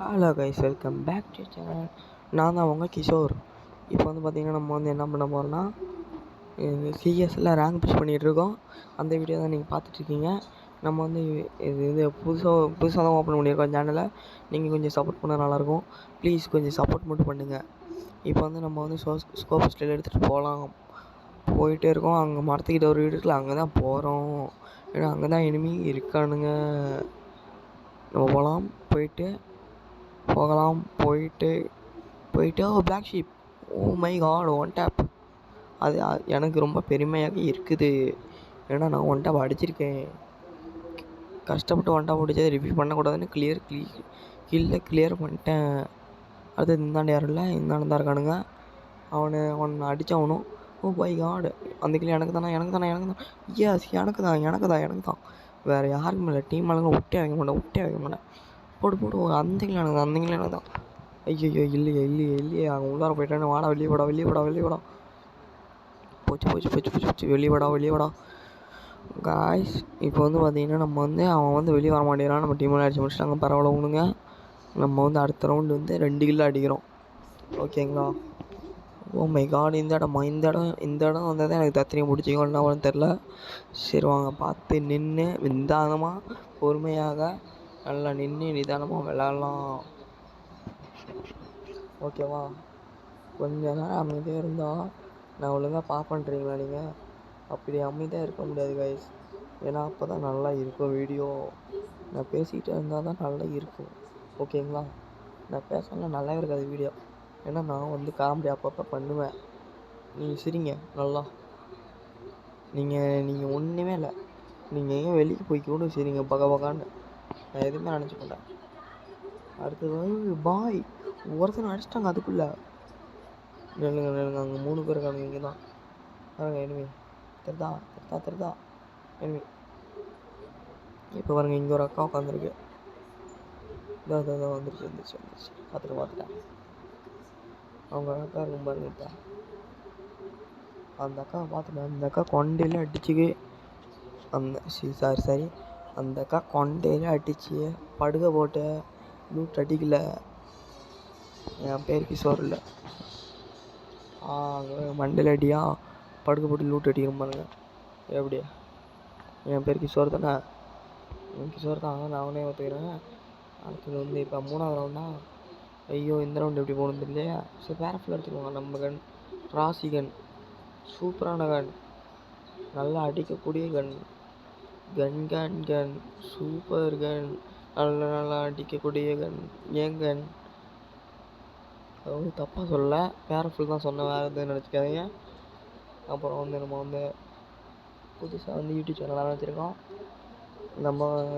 Hello guys, welcome back to channel. நான் தான் உங்கள் கிஷோர். இப்போ வந்து பார்த்திங்கன்னா நம்ம வந்து என்ன பண்ண போகிறோம்னா, சிஎஸ்சில் ரேங்க் புஷ் பண்ணிகிட்ருக்கோம். அந்த வீடியோ தான் நீங்கள் பார்த்துட்ருக்கீங்க. நம்ம வந்து இது புதுசாக தான் ஓப்பன் பண்ணியிருக்கோம் சேனலை. நீங்கள் கொஞ்சம் சப்போர்ட் பண்ணால் நல்லாயிருக்கும். ப்ளீஸ் கொஞ்சம் சப்போர்ட் மட்டும் பண்ணுங்கள். இப்போ வந்து நம்ம வந்து ஸ்கோப் ஸ்டைல் எடுத்துகிட்டு போயிட்டே இருக்கோம். அங்கே மரத்துக்கிட்ட ஒரு வீடு இருக்குல்ல, அங்கே தான் போகிறோம். ஏன்னா அங்கே தான் எனிமி இருக்கானுங்க. நம்ம போயிட்டு black sheep. Oh my god, one tap. அது எனக்கு ரொம்ப பெருமையாக இருக்குது. ஏன்னா நான் ஒன் டேப் அடிச்சிருக்கேன். கஷ்டப்பட்டு ஒன் டேப் அடித்ததை ரிவ்யூ பண்ணக்கூடாதுன்னு கிளியர் பண்ணிட்டேன். அடுத்தது இந்தாண்டு யாரும் இல்லை, இந்தாண்டு தான் இருக்கானுங்க. அவனை அடித்தவனும். ஓ மை காட், அந்த கிளி எனக்கு தான். எஸ், எனக்கு தான். வேறு யாருக்கும் இல்லை. டீம் ஆளுங்க விட்டே வைக்க மாட்டேன். போடு அந்த கிளி எனக்கு தான். ஐயோ, இல்லையே அவன் உள்ளார போயிட்டானு. வாடா, வெளியே வாடா. போச்சு, வெளியே வாடா. காய்ஸ், இப்போ வந்து பார்த்திங்கன்னா நம்ம வந்து அவன் வந்து வெளியே வர மாட்டேங்கிறான். நம்ம டீமில் அடிச்சு முடிச்சுட்டாங்க. பரவாயில்ல ஒன்றுங்க. நம்ம வந்து அடுத்த ரவுண்டு வந்து 2 கிலோ அடிக்கிறோம். ஓகேங்களா? ஓ மை காட், இந்த இடம் வந்தால் தான் எனக்கு தத்திரியம் பிடிச்சிக்கோன்னா ஒன்றும் தெரில. சரி வாங்க, பார்த்து நின்று நிதானமாக பொறுமையாக நல்லா நிதானமாக விளாட்லாம். ஓகேவா? கொஞ்ச நேரம் அமைதியாக இருந்தால் நான் ஒழுங்காக பார்ப்பேன்றீங்களா நீங்கள்? அப்படி அமைதியாக இருக்க முடியாது கைஸ். ஏன்னா அப்போ தான் நல்லா இருக்கும் வீடியோ. நான் பேசிக்கிட்டே இருந்தால் தான் நல்லா இருக்கும். ஓகேங்களா? நான் பேசலாம் நல்லாவே இருக்காது வீடியோ. ஏன்னா நான் வந்து காமெடி அப்பப்போ பண்ணுவேன். நீங்கள் சிரிங்க நல்லா. நீங்கள் ஒன்றுமே இல்லை. நீங்கள் எங்கே வெளியே போய்க்கூட சரிங்க பக்கான்னு. நான் எதுவுமே நினச்சி மாட்டேன். அடுத்தது வந்து பாய் ஒருத்தனை அடிச்சிட்டாங்க. அதுக்குள்ளே நெல்லுங்க அங்கே 3 பேர் இருக்காங்க. இங்கே தான் பாருங்க எனிமி. தெரிதா எனிமி. இப்போ பாருங்க, இங்கே ஒரு அக்கா உட்காந்துருக்கு. இதான் வந்துருச்சு. பார்த்துட்டேன். அவங்க அக்கா இருக்கும் பாருங்க. இப்போ அந்த அக்காவை பார்த்துட்டேன். அந்த அக்கா கொண்டையில் அடிச்சுக்கு அந்த அக்கா கொண்டையில் அடிச்சு படுகை போட்டு லூட் அடிக்கல. என் பேர் கிஷோர் இல்லை. மண்டையில் அடியா படுகை போட்டு லூட் அடிக்கிறோம் பாருங்க. எப்படியா? என் பேர் கிஷோர் தானே? கிஷோர் தான், நான் அவனே ஒத்துக்கிறேன். அடுத்தது வந்து இப்போ 3வது ரவுண்டா? ஐயோ, இந்த ரவுண்டு எப்படி போகணும் தெரியலையா? சரி, பேரஃபில் எடுத்துக்குவாங்க. நம்ம கன் ராசி கன், சூப்பரான கன், நல்லா அடிக்கக்கூடிய கன், சூப்பர் கன், நல்லா அடிக்கக்கூடிய கன். ஏன் கன் அதாவது தப்பாக சொல்ல, பேரஃபில் தான் சொன்னேன், வேறு எதுவும் நினச்சிக்காதீங்க. அப்புறம் வந்து நம்ம வந்து புதுசாக வந்து யூடியூப் சேனல் ஆரம்பிச்சிருக்கோம்.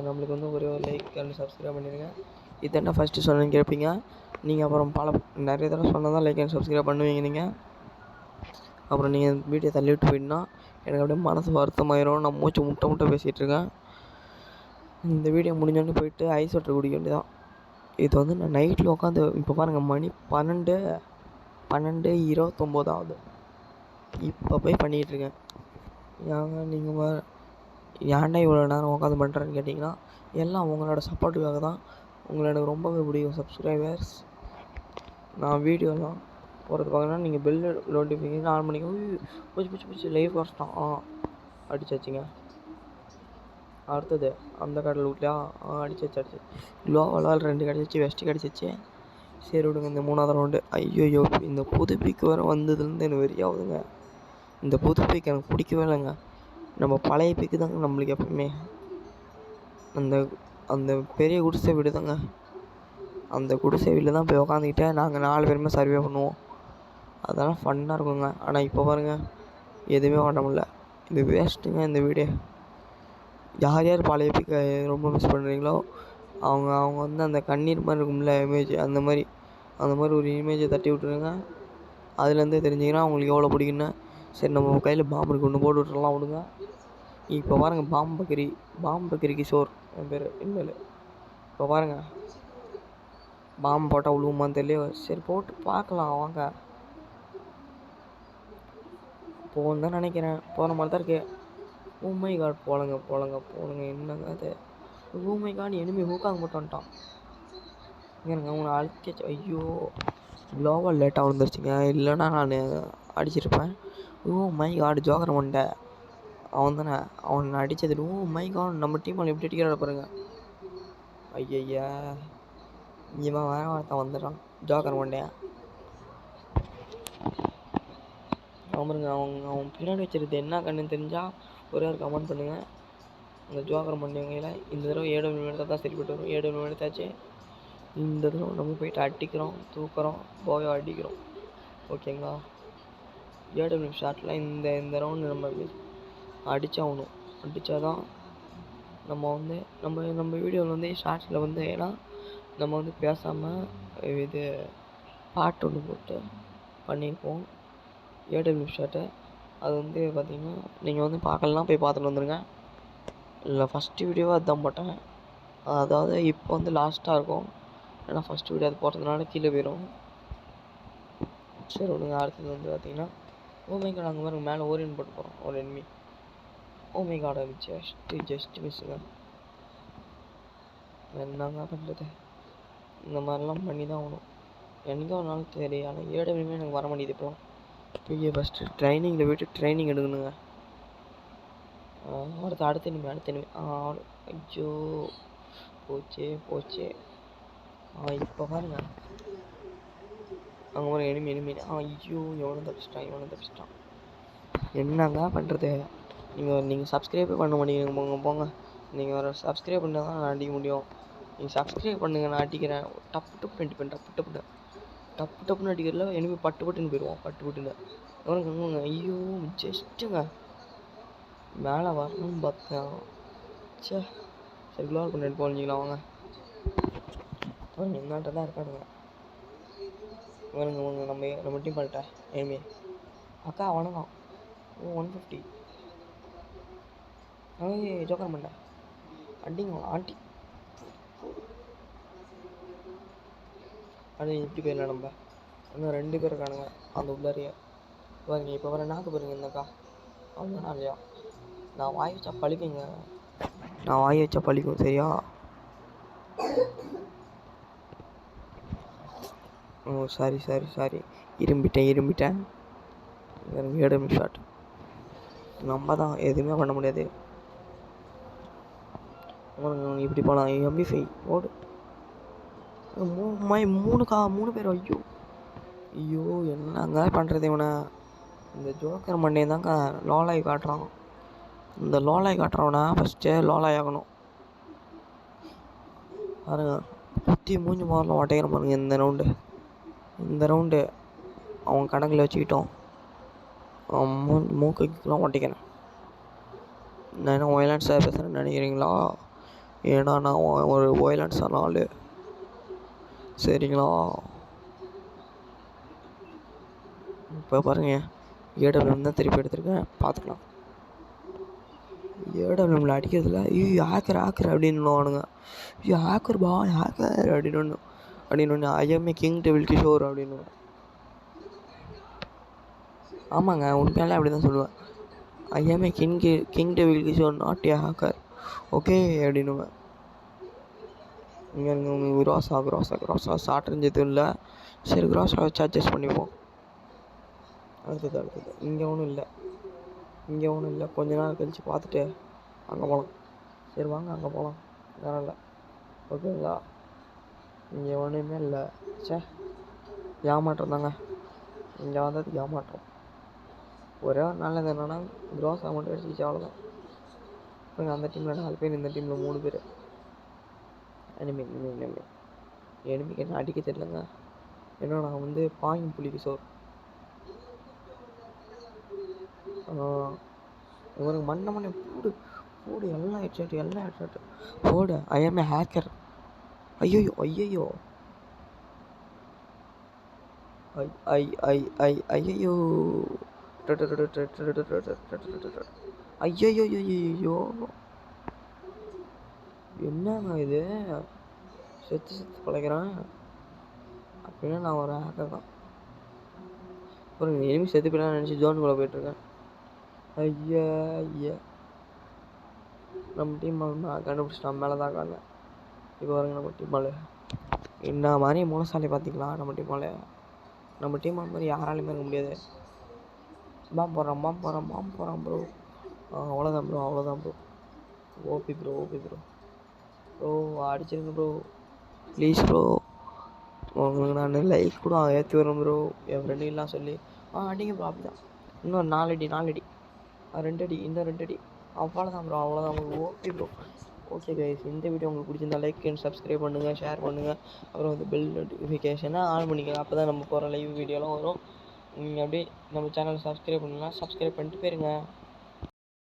நம்மளுக்கு வந்து ஒரே ஒரு லைக் அண்ட் சப்ஸ்கிரைப் பண்ணிடுங்க. இதாண்டா ஃபஸ்ட்டு சொன்னேன்னு கேட்பீங்க நீங்கள். அப்புறம் நிறைய தடவை சொன்னால் தான் லைக் அண்ட் சப்ஸ்கிரைப் பண்ணுவீங்க நீங்கள். அப்புறம் நீங்கள் வீடியோ தள்ளி விட்டு போயிட்டுனா எனக்கு அப்படியே மனசு வருத்தமாயிரும். நான் மூச்சு முட்டை பேசிகிட்ருக்கேன். இந்த வீடியோ முடிஞ்சோடனே போயிட்டு ஐஸ் வாட்டர் குடிக்க வேண்டியதான். இது வந்து நான் நைட்டில் உட்காந்து இப்போ பாருங்கள், மணி 12:29 ஆகுது. இப்போ போய் பண்ணிகிட்ருக்கேன். நீங்கள் ஏன்டா இவ்வளோ நேரம் உட்காந்து பண்ணுறேன்னு கேட்டிங்கன்னா, எல்லாம் உங்களோட சப்போர்ட்டுக்காக தான். உங்களை எனக்கு ரொம்பவே பிடிக்கும் சப்ஸ்கிரைபர்ஸ். நான் வீடியோலாம் போகிறது பார்க்கணுன்னா நீங்கள் பெல் நோட்டிஃபிகேஷன் ஆன் பண்ணிக்கோங்க. போச்சு லைவ் கஷ்டம். அடிச்சாச்சுங்க. அடுத்தது அந்த கடையில் விட்லையா? அடிச்சாச்சு. லோவலால் 2 கிடச்சிச்சு, வெஸ்ட்டு கிடச்சிச்சு. சரி விடுங்க, இந்த 3வது ரவுண்டு. ஐயோ, இந்த புது பிக் வேறு வந்ததுலேருந்து எனக்கு வெறியாகுதுங்க. இந்த புது பிக் எனக்கு பிடிக்கவே இல்லைங்க. நம்ம பழைய பிக்கு தாங்க நம்மளுக்கு எப்பவுமே. அந்த பெரிய குடிசை வீடு தாங்க. அந்த குடிசை வீட்டில் தான் போய் உக்காந்துக்கிட்டே நாங்கள் 4 பேருமே சர்வே பண்ணுவோம். அதெல்லாம் ஃபன்னாக இருக்குங்க. ஆனால் இப்போ பாருங்கள், எதுவுமே பண்ண முடியல. இது வேஸ்ட்டுங்க இந்த வீடியோ. யார் பழைய பிக்கை ரொம்ப மிஸ் பண்ணுறீங்களோ அவங்க வந்து அந்த கண்ணீர் மாதிரி இருக்கும்ல இமேஜ், அந்த மாதிரி ஒரு இமேஜை தட்டி விட்ருங்க. அதுலேருந்தே தெரிஞ்சிங்கன்னா அவங்களுக்கு எவ்வளோ பிடிக்குன்னு. சரி, நம்ம கையில் பாம்பு இருக்கு, ஒன்று போட்டு விட்றலாம் விடுங்க. இப்போ பாருங்கள், பாம்பு பக்கிரி கிஷோர் என் பேர். இல்லை, இப்போ பாருங்கள், பாம்பு போட்டால் விழுவுமான்னு தெரியல. சரி, போட்டு பார்க்கலாம் வாங்க. போகணும் தான் நினைக்கிறேன். போகிற மாதிரி தான் இருக்கு. ஓ மை காட், போலங்க. என்னங்க அது? ஓ மை காட், எனிமி ஹூக்காங்க மட்டும் வந்துட்டான். இங்கே அவனை அழுத்தி ஐயோ க்ளோவல் லேட்டாக விழுந்துருச்சுங்க. இல்லைன்னா நான் அடிச்சிருப்பேன். ஓ மை காட் ஜோக்கர் மண்டை அவன் தானே அவன் அடித்தது. ஓ மை காட் நம்ம டீம் அவன் எப்படி அடிக்கிறாட பாருங்க. ஐயா இவன் வேற ஒருத்தன் வந்துடுறான் ஜோக்கர் மண்டையன். அவனுங்க அவன் பின்னாடி வச்சிருது என்ன கண்ணுன்னு தெரிஞ்சால் ஒரே ஒரு கமெண்ட் பண்ணுங்கள். அந்த ஜோக்கர் மண்டையில இந்த தடவை 7 எடுத்தால் தான் சரிப்பட்டு வரும். 7 எடுத்தாச்சு. இந்த தடவை நம்ம போயிட்டு அடிக்கிறோம், தூக்குறோம், போய் அடிக்கிறோம். ஓகேங்களா? 7 ஷாட்டில் இந்த ரவுண்டு நம்ம அடித்தாகணும். அடித்தா தான் நம்ம வந்து நம்ம வீடியோவில் வந்து ஷார்ட்ஸில் வந்து ஏன்னா நம்ம வந்து பேசாமல் இது பாட்டு ஒன்று போட்டு பண்ணியிருப்போம் 7 ஷார்ட்டு. அது வந்து பார்த்திங்கன்னா நீங்கள் வந்து பார்க்கலாம், போய் பார்த்துட்டு வந்துடுங்க. இல்லை ஃபஸ்ட்டு வீடியோவாக அதுதான் போட்டேன். அதாவது இப்போ வந்து லாஸ்ட்டாக இருக்கும். ஏன்னா ஃபஸ்ட்டு வீடியோ அது போட்டதுனால கீழே போயிடும். சரி விடுங்க. அடுத்தது வந்து பார்த்திங்கன்னா ஓமை கார்டு அங்கே மாதிரி மேலே ஓரியன் போட்டு போகிறோம் ஒரு என்மி. ஓமை கார்டை ஜஸ்ட் மிஸ்ஸுங்க. என்னங்க பண்ணுறது? இந்த மாதிரிலாம் பண்ணி தான் ஆகணும். எனக்கே ஒரு நாள் தெரியும். ஆனால் 7 எனக்கு வர மாட்டேங்குது இப்போலாம். இப்போ ஃபஸ்ட்டு ட்ரைனிங்கில் போய்ட்டு ட்ரைனிங் எடுக்கணுங்க. அடுத்த இனிமே ஐயோ போச்சே. இப்போ பாருங்க அங்கே ஒரு எனிமி ஐயோ எவனும் தப்பிச்சிட்டான். என்னங்க பண்ணுறது? நீங்கள் சப்ஸ்கிரைபே பண்ண மாட்டேங்கிறீங்க. போங்க நீங்கள் ஒரு சப்ஸ்கிரைப் பண்ணால் தான் நான் அடிக்க முடியும். நீங்கள் சப்ஸ்கிரைப் பண்ணுங்கள், நான் அடிக்கிறேன். டப்புன்னு அடிப்பேன். டப்புன்னு அடிக்கிறதுல எனிமி பட்டுன்னு போயிடுவான். பட்டுன்னு அவனுக்கு ஐயோ ஜஸ்ட்டுங்க மேலே வரணும்னு பார்த்தேன். சரி க்ளோவல் பண்ணிட்டு போஞ்சிக்கலாம் வாங்க. என்னாட்ட தான் இருக்கானுங்க. இவனுங்க நம்ம டீம் பண்ணிட்டேன் எனிமி. அக்கா வணக்கம். 150 ஜோக்கர் பண்ணேன். அடிங்க ஆண்டி. அது எப்படி போயிடலாம் நம்ம. இன்னும் 2 பேர் இருக்கானுங்க அந்த உள்ளாரியே பாருங்க. இப்போ வர நாக்கு பாருங்க இந்தக்கா. அவ்வளோ இல்லையா? நான் வாய் வச்சா பழிக்கும் சரியா? ஓ சாரி இரும்பிட்டேன். 7 ஷாட் நம்ம தான் எதுவுமே பண்ண முடியாது. இப்படி போகலாம். MP5 ஓடு. 3 பேர். ஐயோ என்னங்க பண்ணுறது இவனை? இந்த ஜோக்கர் மண்டே தாங்க லோலாய் காட்டுறான். இந்த லோலாய் காட்டுறவனா ஃபஸ்ட்டு லோலாய் ஆகணும் பாருங்க. குத்தி மூஞ்சி முதல்ல ஒட்டைக்கிற பாருங்க. இந்த ரவுண்டு அவன் கணக்கில் வச்சுக்கிட்டோம். அவன் மூக்குலாம் ஒட்டிக்கிறேன். நான் என்ன வயலன்ஸாக பேசுகிறேன்னு நினைக்கிறீங்களா? ஏன்னா நான் ஒரு வயலன்ஸான ஆள் சரிங்களா? இப்போ பாருங்க 7 தான் திருப்பி எடுத்துருக்கேன். பார்த்துக்கலாம். 7 அடிக்கிறதுல ஐயோ ஹேக்கர் அப்படின்னு வானுங்க. ஐயோ ஹேக்கர் அப்படின்னு ஐஎம்ஏ கிங் டெவில் கிஷோர் அப்படின்னு. ஆமாங்க உண்மையாலே அப்படி தான் சொல்லுவேன். I'm a king devil Kishore not a hacker okay அப்படின்னுவேன். இங்கே க்ராஸா சாட்டரிஞ்சது இல்லை. சரி க்ராஸா வச்சு அட்ஜஸ்ட் பண்ணிப்போம். அடுத்தது இங்கே ஒன்றும் இல்லை. கொஞ்ச நேரம் கழித்து பார்த்துட்டு அங்கே போகலாம். சரி வாங்க அங்கே போகலாம். வேறு இல்லை ஓகேங்களா? இங்கே ஒன்றுமே இல்லை. ஏமாற்றம் தாங்க. இங்கே வந்தது ஏமாற்றம். ஒரே ஒரு நல்லது என்னென்னா க்ராஸா மட்டும் அடிச்சிச்சு அவ்வளோதான். இப்போ அந்த டீமில் 4 பேர், இந்த டீமில் 3 பேர். எனிமிக்கு என்ன அடிக்க தெரியலங்க. ஏன்னா நான் வந்து பாயும் புலி கிஷோர். இவனுக்கு மண்ணை போடு எல்லாம் ஹெட்ஷாட்டு போடு. IMA hacker. ஐயோ ஐயோ என்னங்க இது? செத்து பழைக்கிறான் அப்படின்னா நான் ஒரு ஹேக்கர் தான். ஒரு எனிமி செத்து போயிடலாம் நினச்சி ஜோனுக்குள்ளே போயிட்டுருக்கேன். ஐயா நம்ம டீம் நான் கண்டுபிடிச்சிட்டான். மேலே தான் காணல. இப்போ பாருங்க நம்ம டீம் என்ன மாதிரி மூலசாலை பார்த்தீங்களா நம்ம டீமால். நம்ம டீம் அந்த மாதிரி யாராலையுமே இருக்க முடியாது. பாம் போடுறான் ப்ரோ. அவ்வளோதான் ப்ரோ. OP bro. அடிச்சிருங்க ப்ரோ ப்ளீஸ் ப்ரோ. உங்களுக்கு நான் லைக் கூட ஏற்றி வரேன் ப்ரோ, என் ஃப்ரெண்டுலாம் சொல்லி. அடிங்க ப்ரோ. அப்படி தான் இன்னும் 4 அடி 2 அடி, இன்னும் 2 அடி. அவ்வளோதான் bro. Okay bro. Okay guys, இந்த வீடியோ உங்களுக்கு பிடிச்சிருந்தா லைக் அண்ட் சப்ஸ்கிரைப் பண்ணுங்கள், ஷேர் பண்ணுங்கள். அப்புறம் வந்து பெல் நோட்டிஃபிகேஷனை ஆன் பண்ணிக்கலாம். அப்போ தான் நம்ம போகிற லைவ் வீடியோலாம் வரும். நீங்கள் அப்படியே நம்ம சேனலை சப்ஸ்கிரைப் பண்ணலாம், சப்ஸ்கிரைப் பண்ணிட்டு போயிருங்க.